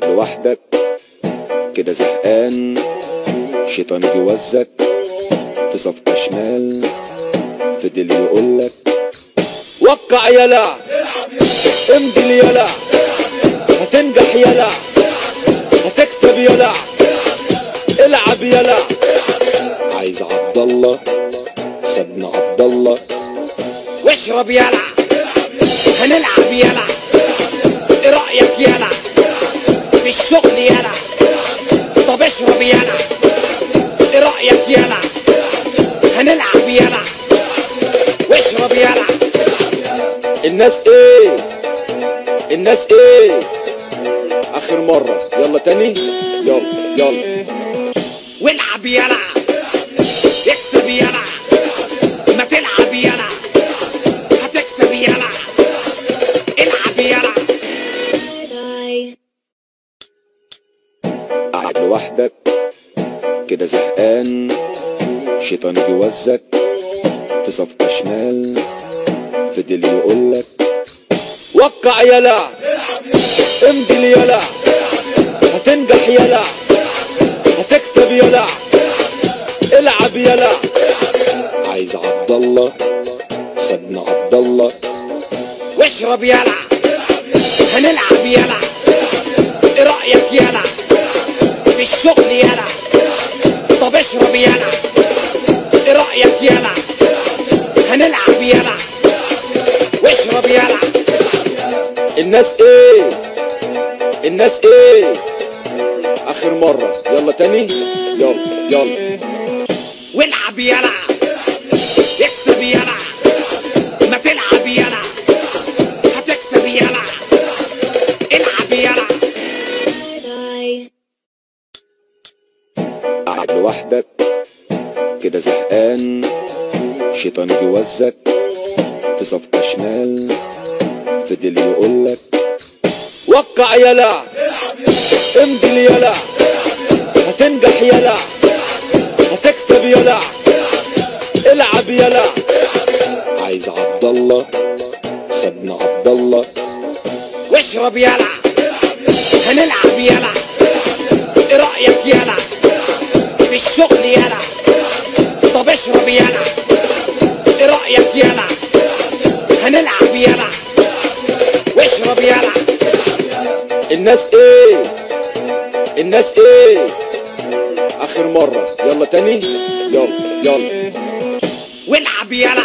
قاعد لوحدك كده زهقان، شيطان يوزك في صفقة شمال، فضل يقولك وقع يلا، امضي يلا، هتنجح يلا، هتكسب يلا، العب يلا. عايز عبد الله، خدنا عبد الله، واشرب يلا، هنلعب يلا، ايه رأيك يلا في الشغل يلا؟ طب اشرب يلا، ايه رأيك يلا؟ هنلعب يلا، واشرب يلا. الناس ايه؟ الناس ايه؟ اخر مرة يلا تاني، يلا يلا. والعب يلا، اكسب يلا، ما تلعب يلا، هتكسب يلا، العب يلا. قاعد لوحدك كده زهقان، شيطان يوزك في صفقة شمال، فضل يقولك وقع يلا، امضي يلا، هتنجح يلا، هتكسب يلا، العب يلا. عايز عبد الله، خدنا عبد الله، واشرب يلا، هنلعب يلا، ايه رأيك يلا في الشغل يلا؟ طب اشرب يلا، ايه رأيك يلا؟ هنلعب يلا، واشرب يلا. الناس ايه؟ الناس ايه؟ اخر مرة يلا تاني، يلا يلا. والعب يلا، اكسب يلا، ما تلعب يلا، هتكسب يلا، العب يلا. قاعد لوحدك كده زهقان، شيطان يوزك في صفقة شمال، فضل يقولك وقع يلا، امضي يلا، هتنجح يلا، هتكسب يلا، العب يلا. عايز عبد الله، خدنا عبد الله، واشرب يلا، هنلعب يلا، ايه رأيك يلا في الشغل يلا؟ طب اشرب يلا، ايه رأيك يلا؟ هنلعب يلا، واشرب يلا. الناس ايه؟ الناس ايه؟ اخر مرة يلا تاني، يلا يلا. والعب يلا،